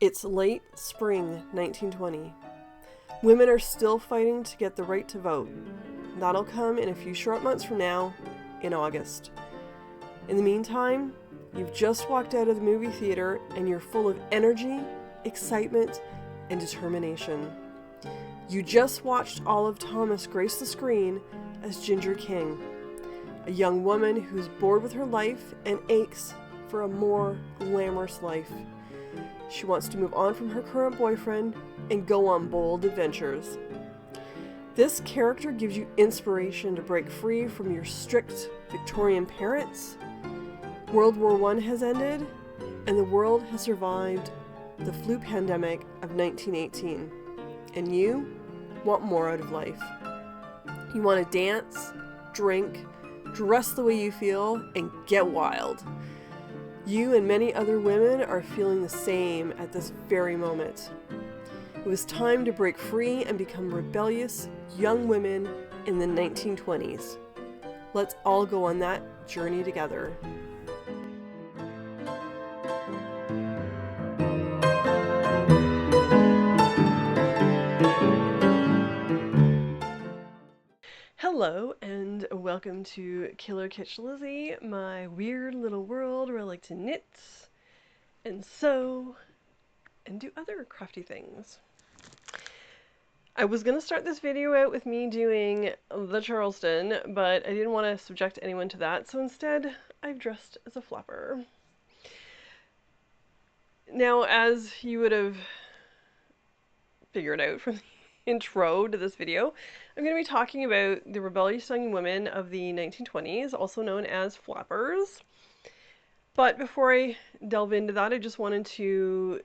It's late spring 1920. Women are still fighting to get the right to vote. That'll come in a few short months from now, in August. In the meantime, you've just walked out of the movie theater and you're full of energy, excitement, and determination. You just watched Olive Thomas grace the screen as Ginger King, a young woman who's bored with her life and aches for a more glamorous life. She wants to move on from her current boyfriend and go on bold adventures. This character gives you inspiration to break free from your strict Victorian parents. World War I has ended, and the world has survived the flu pandemic of 1918. And you want more out of life. You want to dance, drink, dress the way you feel, and get wild. You and many other women are feeling the same at this very moment. It was time to break free and become rebellious young women in the 1920s. Let's all go on that journey together. Hello and welcome to Killer Kitsch Lizzie, my weird little world where I like to knit and sew and do other crafty things. I was going to start this video out with me doing the Charleston, but I didn't want to subject anyone to that, so instead I've dressed as a flapper. Now, as you would have figured out from the intro to this video, I'm going to be talking about the rebellious young women of the 1920s, also known as flappers. But before I delve into that, I just wanted to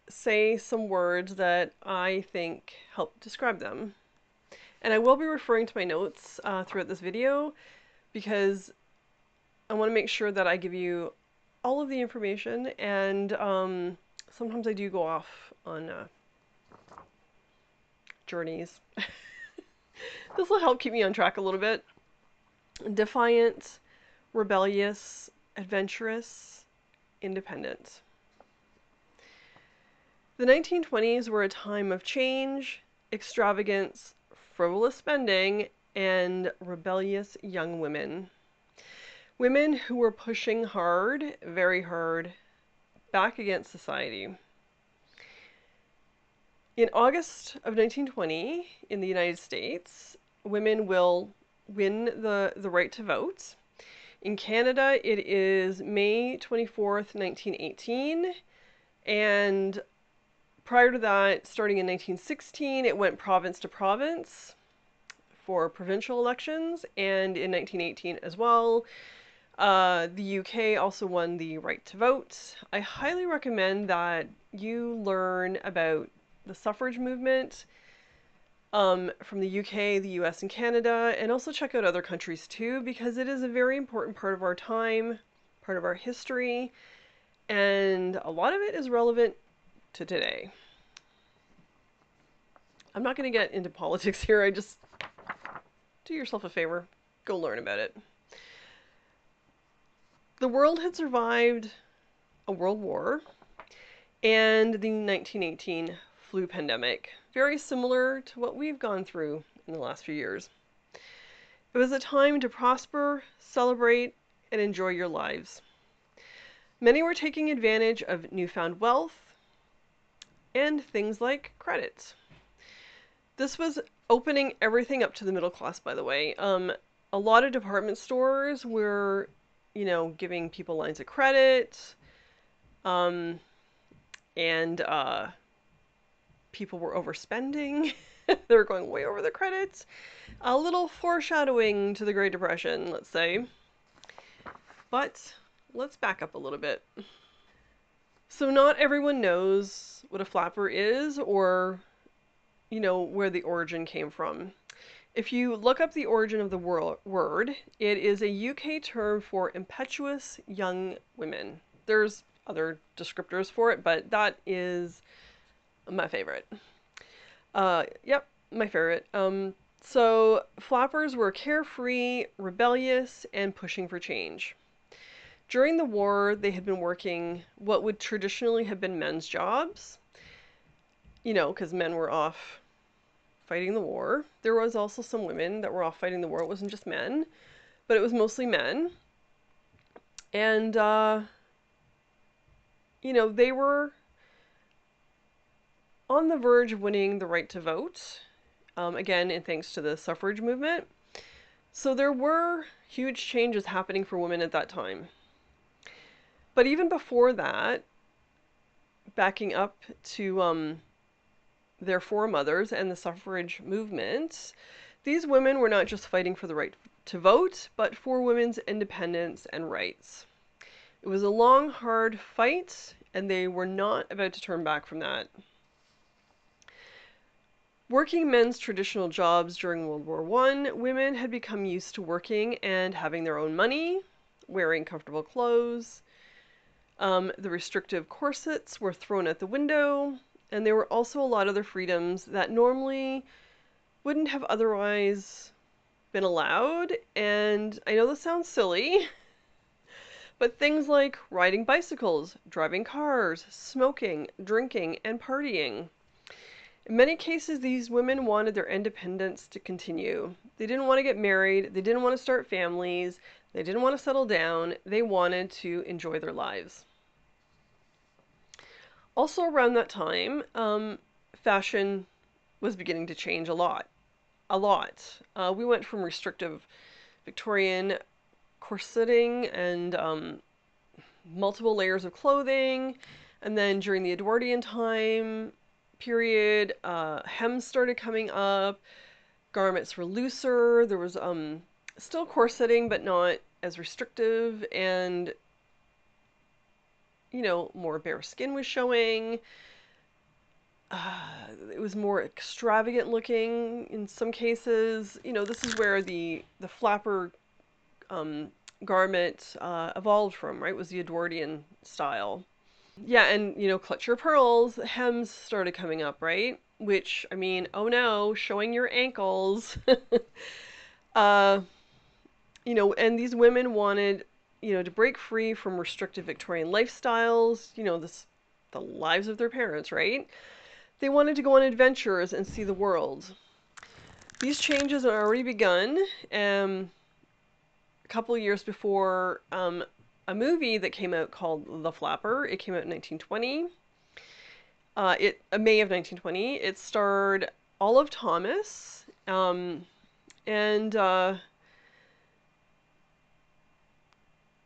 say some words that I think help describe them. And I will be referring to my notes throughout this video because I want to make sure that I give you all of the information, and sometimes I do go off on journeys. This will help keep me on track a little bit. Defiant, rebellious, adventurous, independent. The 1920s were a time of change, extravagance, frivolous spending, and rebellious young women. Women who were pushing hard, very hard, back against society. In August of 1920, in the United States, women will win the right to vote. In Canada, it is May 24th, 1918, and prior to that, starting in 1916, it went province to province for provincial elections, and in 1918 as well. The UK also won the right to vote. I highly recommend that you learn about the suffrage movement from the UK, the US, and Canada, and also check out other countries too, because it is a very important part of our time, part of our history, and a lot of it is relevant to today. I'm not going to get into politics here. I just do yourself a favor. Go learn about it. The world had survived a world war and the 1918 flu pandemic, very similar to what we've gone through in the last few years. It was a time to prosper, celebrate, and enjoy your lives. Many were taking advantage of newfound wealth and things like credit. This was opening everything up to the middle class, by the way. A lot of department stores were, giving people lines of credit, and people were overspending. They were going way over the credits. A little foreshadowing to the Great Depression, let's say. But let's back up a little bit. So not everyone knows what a flapper is or, where the origin came from. If you look up the origin of the word, it is a UK term for impetuous young women. There's other descriptors for it, but that is my favorite. Yep, my favorite. So flappers were carefree, rebellious, and pushing for change. During the war, they had been working what would traditionally have been men's jobs, because men were off fighting the war. There was also some women that were off fighting the war. It wasn't just men, but it was mostly men. And, they were on the verge of winning the right to vote, again, and thanks to the suffrage movement. So there were huge changes happening for women at that time. But even before that, backing up to their foremothers and the suffrage movement, these women were not just fighting for the right to vote, but for women's independence and rights. It was a long, hard fight, and they were not about to turn back from that. Working men's traditional jobs during World War I, women had become used to working and having their own money, wearing comfortable clothes. The restrictive corsets were thrown out the window, and there were also a lot of other freedoms that normally wouldn't have otherwise been allowed. And I know this sounds silly, but things like riding bicycles, driving cars, smoking, drinking, and partying. In many cases, these women wanted their independence to continue. They didn't want to get married. They didn't want to start families. They didn't want to settle down. They wanted to enjoy their lives. Also around that time, fashion was beginning to change a lot. We went from restrictive Victorian corseting and multiple layers of clothing, and then during the Edwardian time period, hems started coming up, garments were looser, there was still corseting, but not as restrictive, and more bare skin was showing. It was more extravagant looking in some cases. This is where the flapper garment evolved from, right? Was the Edwardian style. Yeah, and clutch your pearls, hems started coming up, right? Which, I mean, oh no, showing your ankles. uh, and these women wanted, to break free from restrictive Victorian lifestyles, the lives of their parents, right? They wanted to go on adventures and see the world. These changes had already begun a couple of years before a movie that came out called The Flapper. It came out in 1920. May of 1920. It starred Olive Thomas, and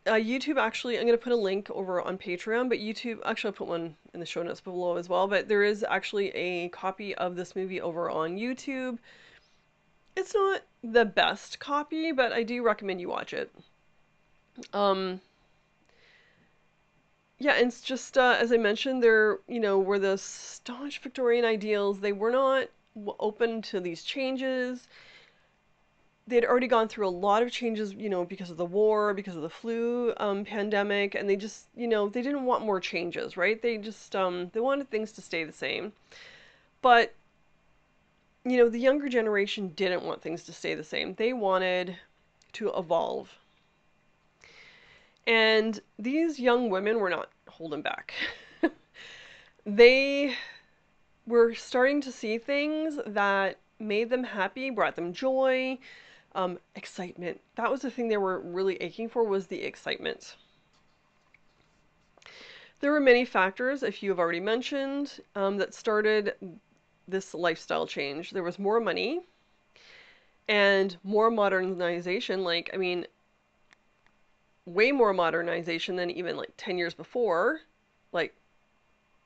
YouTube, actually, I'm going to put a link over on Patreon, but YouTube, actually I'll put one in the show notes below as well, but there is actually a copy of this movie over on YouTube. It's not the best copy, but I do recommend you watch it. Yeah, and it's just, as I mentioned, there, were the staunch Victorian ideals. They were not open to these changes. They'd already gone through a lot of changes, because of the war, because of the flu pandemic, and they just, they didn't want more changes, right? They just, they wanted things to stay the same. But, the younger generation didn't want things to stay the same. They wanted to evolve. And these young women were not holding back. They were starting to see things that made them happy, brought them joy, excitement. That was the thing they were really aching for, was the excitement. There were many factors, a few I've already mentioned, that started this lifestyle change. There was more money and more modernization, way more modernization than even 10 years before,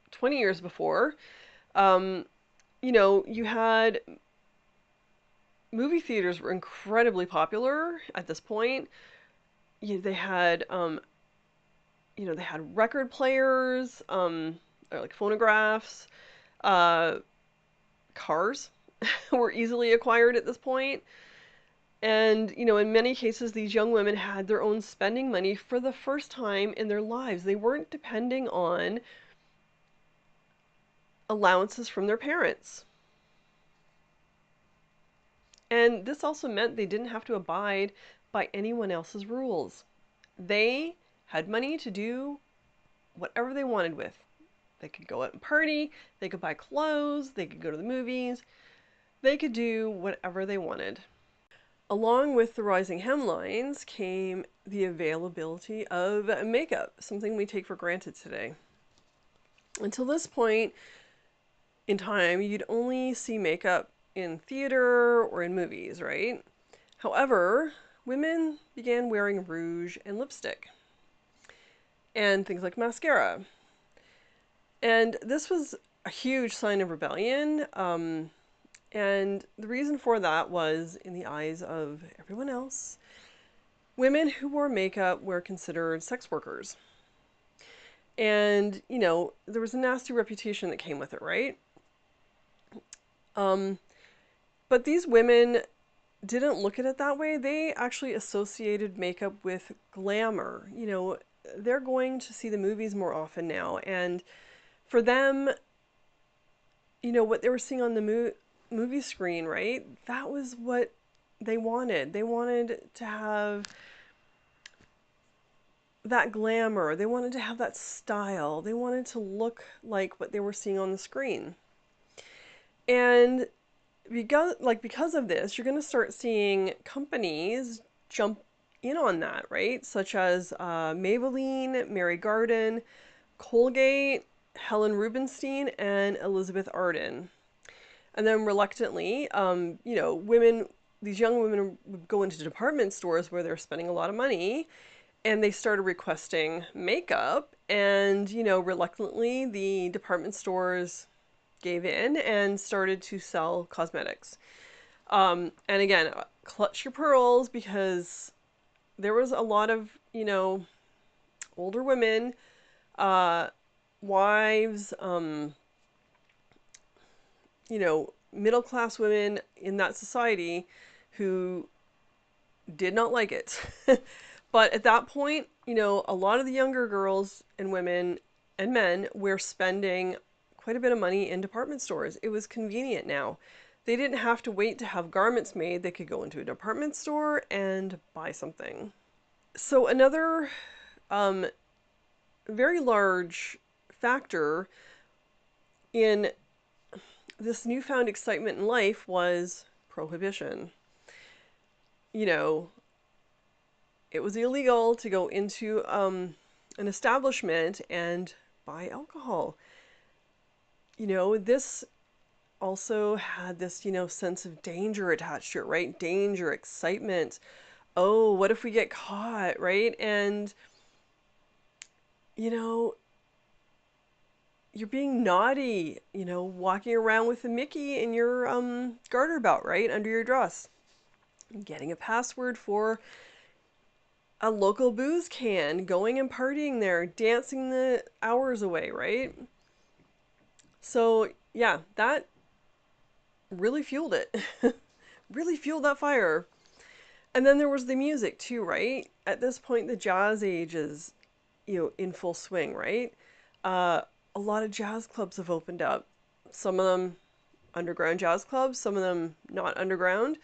20 years before. You had movie theaters were incredibly popular at this point. They had, they had record players, or phonographs. Cars were easily acquired at this point. And, in many cases, these young women had their own spending money for the first time in their lives. They weren't depending on allowances from their parents. And this also meant they didn't have to abide by anyone else's rules. They had money to do whatever they wanted with. They could go out and party, they could buy clothes, they could go to the movies, they could do whatever they wanted. Along with the rising hemlines came the availability of makeup, something we take for granted today. Until this point in time, you'd only see makeup in theater or in movies, right? However, women began wearing rouge and lipstick and things like mascara. And this was a huge sign of rebellion. And the reason for that was, in the eyes of everyone else, women who wore makeup were considered sex workers. And, you know, there was a nasty reputation that came with it, right? But these women didn't look at it that way. They actually associated makeup with glamour. You know, they're going to see the movies more often now. And for them, you know, what they were seeing on the movie screen, right? That was what they wanted. They wanted to have that glamour. They wanted to have that style. They wanted to look like what they were seeing on the screen. And because of this, you're going to start seeing companies jump in on that, right? Such as Maybelline, Mary Garden, Colgate, Helen Rubinstein, and Elizabeth Arden. And then reluctantly, you know, these young women would go into department stores where they're spending a lot of money, and they started requesting makeup. And, you know, reluctantly, the department stores gave in and started to sell cosmetics. And again, clutch your pearls, because there was a lot of, you know, older women, wives, you know, middle-class women in that society who did not like it. But at that point, you know, a lot of the younger girls and women and men were spending quite a bit of money in department stores. It was convenient now. They didn't have to wait to have garments made. They could go into a department store and buy something. So another very large factor in this newfound excitement in life was prohibition. You know, it was illegal to go into an establishment and buy alcohol. You know, this also had this, you know, sense of danger attached to it, right? Danger, excitement. Oh, what if we get caught, right? And, you know, you're being naughty, you know, walking around with a Mickey in your garter belt, right? Under your dress. Getting a password for a local booze can, going and partying there, dancing the hours away, right? So, yeah, that really fueled it. Really fueled that fire. And then there was the music too, right? At this point, the jazz age is, you know, in full swing, right? A lot of jazz clubs have opened up. Some of them underground jazz clubs, some of them not underground.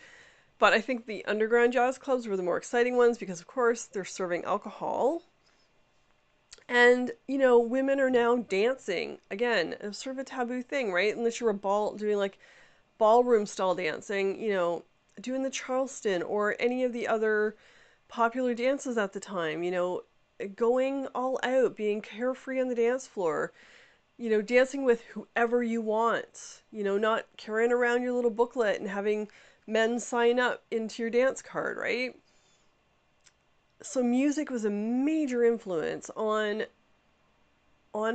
But I think the underground jazz clubs were the more exciting ones because, of course, they're serving alcohol. And, you know, women are now dancing. Again, it's sort of a taboo thing, right? Unless you're doing like ballroom style dancing, you know, doing the Charleston or any of the other popular dances at the time, you know, going all out, being carefree on the dance floor, you know, dancing with whoever you want, you know, not carrying around your little booklet and having men sign up into your dance card, right? So music was a major influence on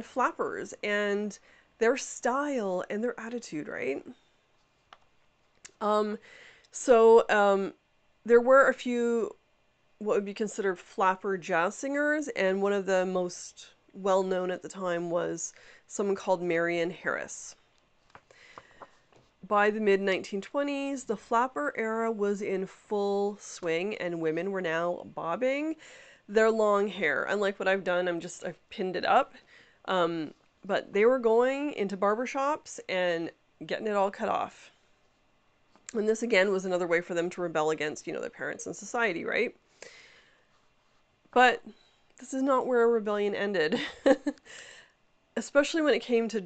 flappers and their style and their attitude, right? There were a few what would be considered flapper jazz singers, and one of the most well-known at the time was someone called Marion Harris. By the mid-1920s, the flapper era was in full swing, and women were now bobbing their long hair. Unlike what I've done, I've pinned it up. But they were going into barbershops and getting it all cut off. And this, again, was another way for them to rebel against, you know, their parents and society, right? But this is not where a rebellion ended. Especially when it came to,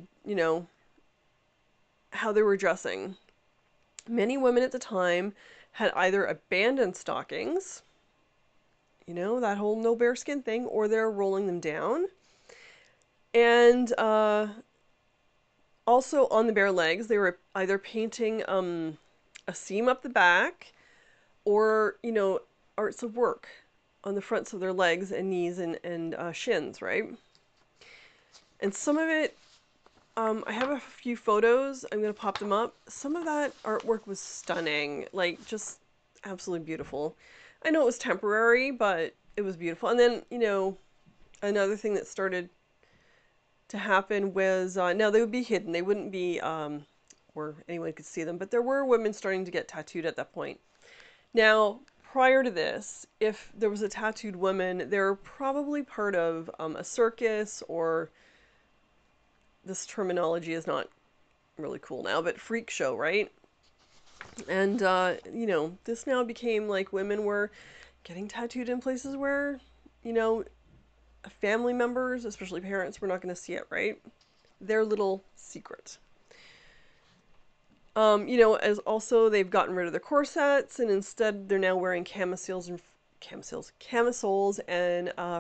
how they were dressing. Many women at the time had either abandoned stockings, that whole no bare skin thing, or they're rolling them down. And also on the bare legs, they were either painting a seam up the back or, arts of work on the fronts of their legs and knees and shins, right? And some of it, I have a few photos. I'm going to pop them up. Some of that artwork was stunning, like just absolutely beautiful. I know it was temporary, but it was beautiful. And then, another thing that started to happen was, now they would be hidden. They wouldn't be where anyone could see them, but there were women starting to get tattooed at that point. Now, prior to this, if there was a tattooed woman, they were probably part of a circus, or this terminology is not really cool now, but freak show, right? And, this now became like women were getting tattooed in places where, family members, especially parents, were not going to see it, right? Their little secret. As also they've gotten rid of their corsets, and instead they're now wearing camisoles and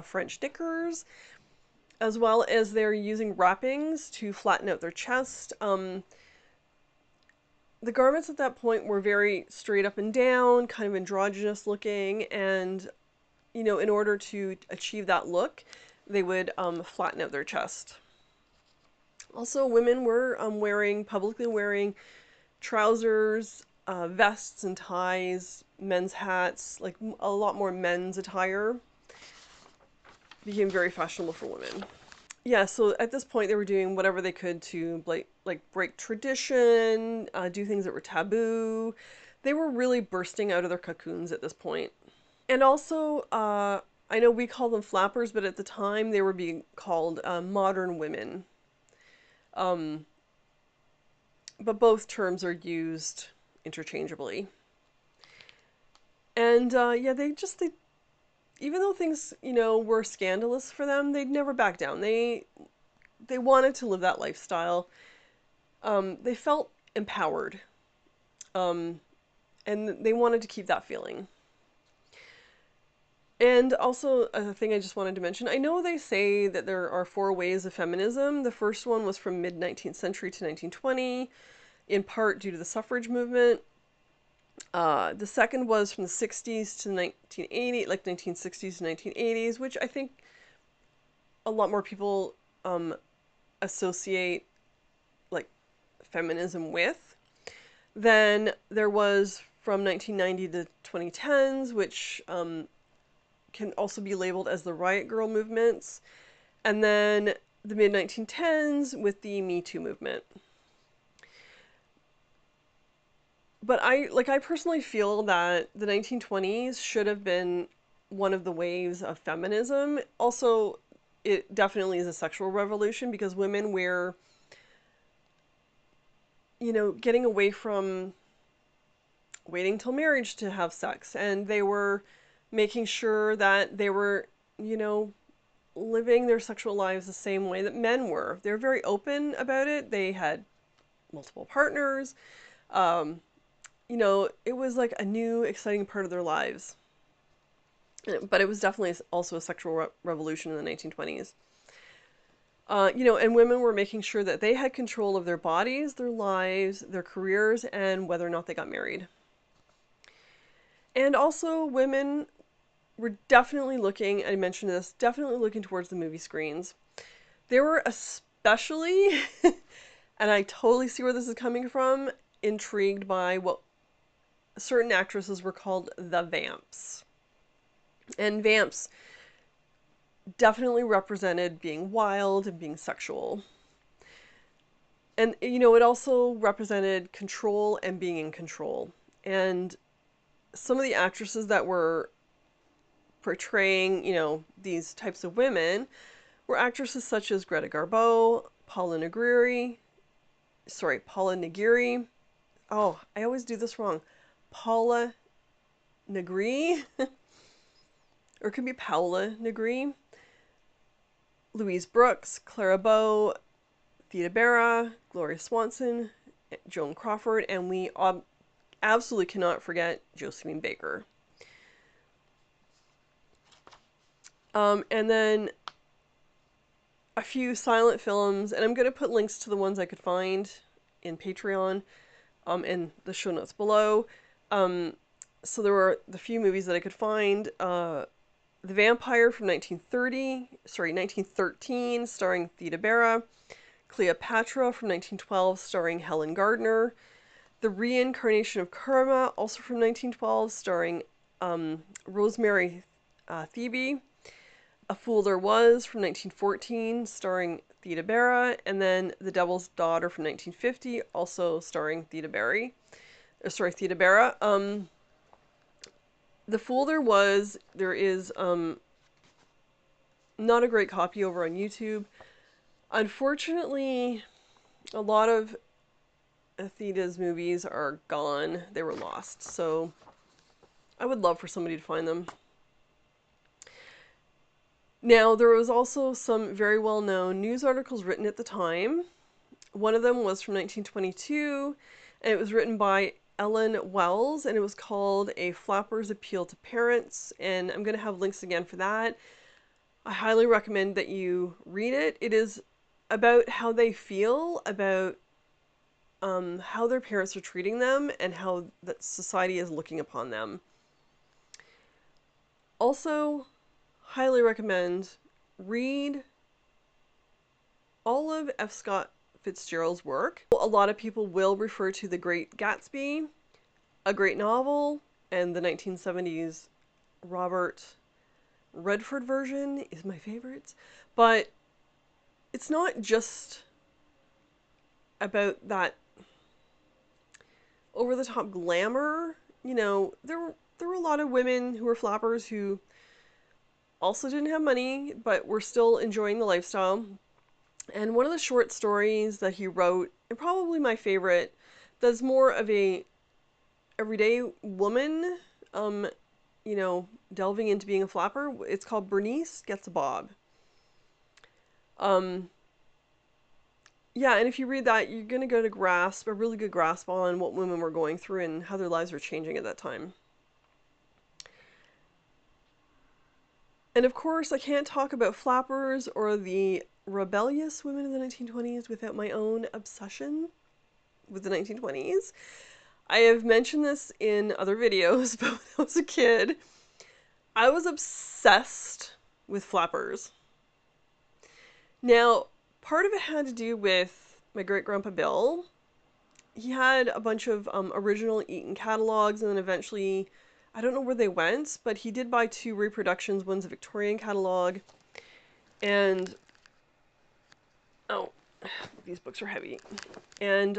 French knickers, as well as they're using wrappings to flatten out their chest. The garments at that point were very straight up and down, kind of androgynous looking, and, in order to achieve that look, they would flatten out their chest. Also, women were publicly wearing trousers, vests and ties, men's hats, like a lot more men's attire became very fashionable for women. Yeah, so at this point they were doing whatever they could to break tradition, do things that were taboo. They were really bursting out of their cocoons at this point. And also, I know we call them flappers, but at the time they were being called modern women. But both terms are used interchangeably. And they even though things, were scandalous for them, they'd never back down. They wanted to live that lifestyle. They felt empowered. And they wanted to keep that feeling. And also, a thing I just wanted to mention, I know they say that there are 4 waves of feminism. The first one was from mid-19th century to 1920, in part due to the suffrage movement. The second was from the 60s to 1980, like 1960s to 1980s, which I think a lot more people associate like feminism with. Then there was from 1990 to 2010s, which can also be labeled as the Riot Girl movements. And then the mid-1910s with the Me Too movement. But I personally feel that the 1920s should have been one of the waves of feminism. Also, it definitely is a sexual revolution because women were, getting away from waiting till marriage to have sex. And they were making sure that they were, living their sexual lives the same way that men were. They were very open about it. They had multiple partners. It was like a new, exciting part of their lives. But it was definitely also a sexual revolution in the 1920s. And women were making sure that they had control of their bodies, their lives, their careers, and whether or not they got married. And also, women were definitely looking, I mentioned this, definitely looking towards the movie screens. They were especially, and I totally see where this is coming from, intrigued by what certain actresses were called the vamps. And vamps definitely represented being wild and being sexual. And, it also represented control and being in control. And some of the actresses that were portraying, these types of women were actresses such as Greta Garbo, Paula Nigiri. Oh, I always do this wrong. Paula Negri, or it could be Paula Negri. Louise Brooks, Clara Bow, Theda Bara, Gloria Swanson, Joan Crawford, and we absolutely cannot forget Josephine Baker. And then a few silent films, and I'm going to put links to the ones I could find in Patreon, in the show notes below. So there were the few movies that I could find. The Vampire from 1913, starring Theda Bara. Cleopatra from 1912, starring Helen Gardner. The Reincarnation of Karma, also from 1912, starring Rosemary Thebe. A Fool There Was from 1914, starring Theda Bara, and then The Devil's Daughter from 1950, also starring Theda Bara. The Fool there is not a great copy over on YouTube. Unfortunately, a lot of Theda's movies are gone. They were lost, so I would love for somebody to find them. Now, there was also some very well-known news articles written at the time. One of them was from 1922, and it was written by Ellen Wells, and it was called A Flapper's Appeal to Parents, and I'm going to have links again for that. I highly recommend that you read it. It is about how they feel about how their parents are treating them and how that society is looking upon them. Also, highly recommend read all of F. Scott Fitzgerald's work. A lot of people will refer to The Great Gatsby, a great novel, and the 1970s Robert Redford version is my favorite. But it's not just about that over-the-top glamour. You know, there were a lot of women who were flappers who also didn't have money, but were still enjoying the lifestyle. And one of the short stories that he wrote, and probably my favorite, that's more of a everyday woman, you know, delving into being a flapper. It's called Bernice Gets a Bob. Yeah, and if you read that, you're going to get a really good grasp on what women were going through and how their lives were changing at that time. And of course, I can't talk about flappers or the rebellious women of the 1920s without my own obsession with the 1920s. I have mentioned this in other videos, but when I was a kid, I was obsessed with flappers. Now, part of it had to do with my great-grandpa Bill. He had a bunch of original Eaton catalogs, and then eventually, I don't know where they went, but he did buy 2 reproductions. One's a Victorian catalog, and oh, these books are heavy. And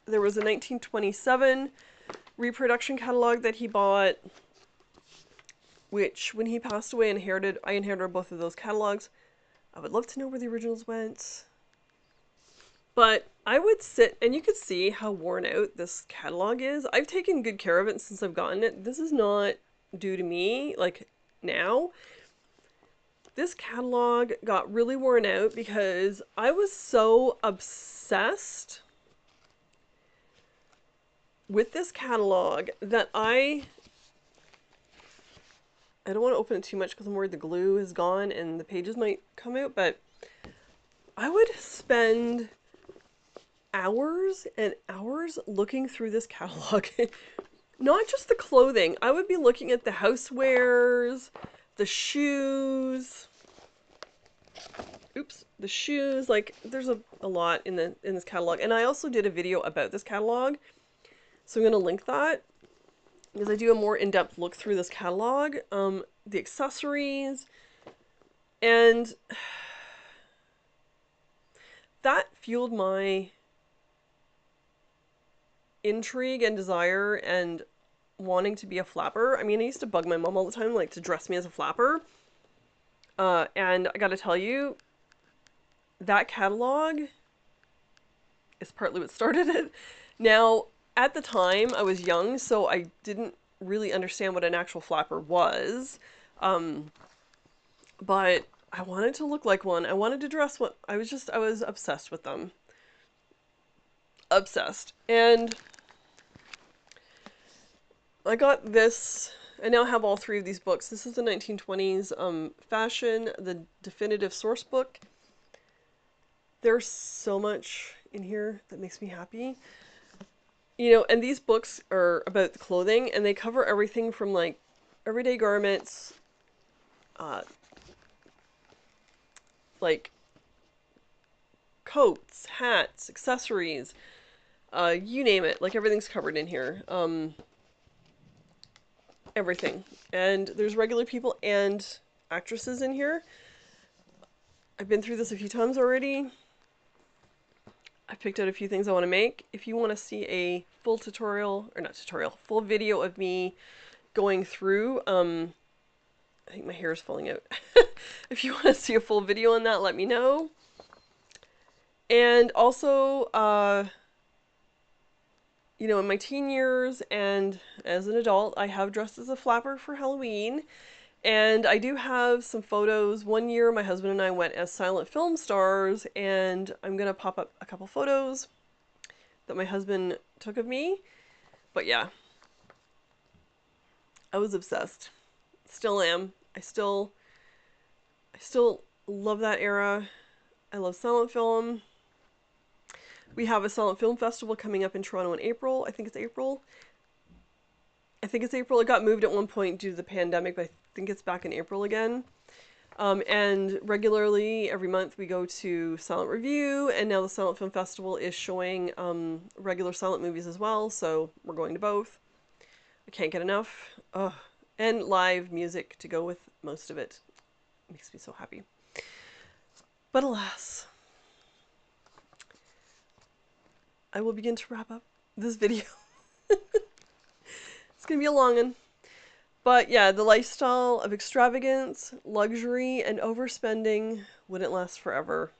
there was a 1927 reproduction catalog that he bought, which when he passed away, I inherited both of those catalogs. I would love to know where the originals went. But I would sit, and you could see how worn out this catalog is. I've taken good care of it since I've gotten it. This is not due to me, like, now. This catalog got really worn out because I was so obsessed with this catalog that I don't want to open it too much because I'm worried the glue is gone and the pages might come out, but I would spend hours and hours looking through this catalog. Not just the clothing. I would be looking at the housewares, the shoes. Oops, the shoes. Like, there's a lot in this catalog. And I also did a video about this catalog, so I'm going to link that because I do a more in-depth look through this catalog. The accessories, and that fueled my intrigue and desire and wanting to be a flapper. I mean, I used to bug my mom all the time, like, to dress me as a flapper. And I gotta tell you, that catalog is partly what started it. Now, at the time, I was young, so I didn't really understand what an actual flapper was. but I wanted to look like one. I wanted to dress one. I was obsessed with them. Obsessed. And I got this. I now have all three of these books. This is the 1920s fashion, the definitive source book. There's so much in here that makes me happy. You know, and these books are about the clothing, and they cover everything from like everyday garments, like coats, hats, accessories, you name it. Like everything's covered in here. Everything. And there's regular people and actresses in here. I've been through this a few times already. I picked out a few things I want to make. If you want to see a full tutorial, or not tutorial, full video of me going through, I think my hair is falling out. If you want to see a full video on that, let me know. And also, you know, in my teen years and as an adult, I have dressed as a flapper for Halloween. And I do have some photos. One year, my husband and I went as silent film stars, and I'm going to pop up a couple photos that my husband took of me. But yeah, I was obsessed. Still am. I still love that era. I love silent film. We have a silent film festival coming up in Toronto in April. I think it's April. It got moved at one point due to the pandemic, but I think it's back in April again. And regularly, every month, we go to Silent Review, and now the Silent Film Festival is showing regular silent movies as well, so we're going to both. I can't get enough. Ugh. And live music to go with most of it. Makes me so happy. But alas, I will begin to wrap up this video. It's going to be a long one. But yeah, the lifestyle of extravagance, luxury, and overspending wouldn't last forever.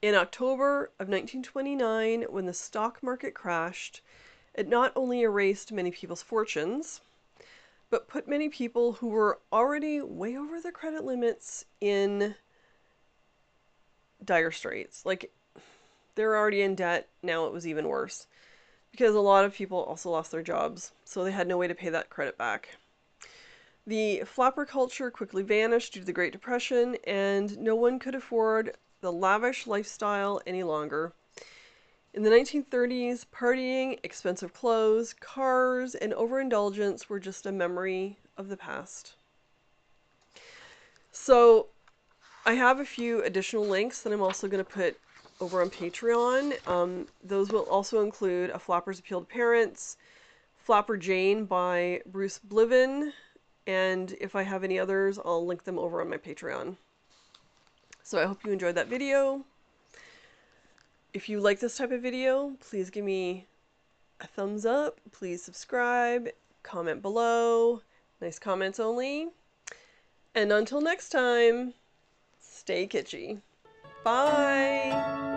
In October of 1929, when the stock market crashed, it not only erased many people's fortunes, but put many people who were already way over their credit limits in dire straits. Like, they were already in debt, now it was even worse. Because a lot of people also lost their jobs, so they had no way to pay that credit back. The flapper culture quickly vanished due to the Great Depression, and no one could afford the lavish lifestyle any longer. In the 1930s, partying, expensive clothes, cars, and overindulgence were just a memory of the past. So, I have a few additional links that I'm also going to put over on Patreon. Those will also include A Flapper's Appeal to Parents, Flapper Jane by Bruce Bliven, and if I have any others, I'll link them over on my Patreon. So I hope you enjoyed that video. If you like this type of video, please give me a thumbs up. Please subscribe, comment below. Nice comments only. And until next time, stay kitschy. Bye!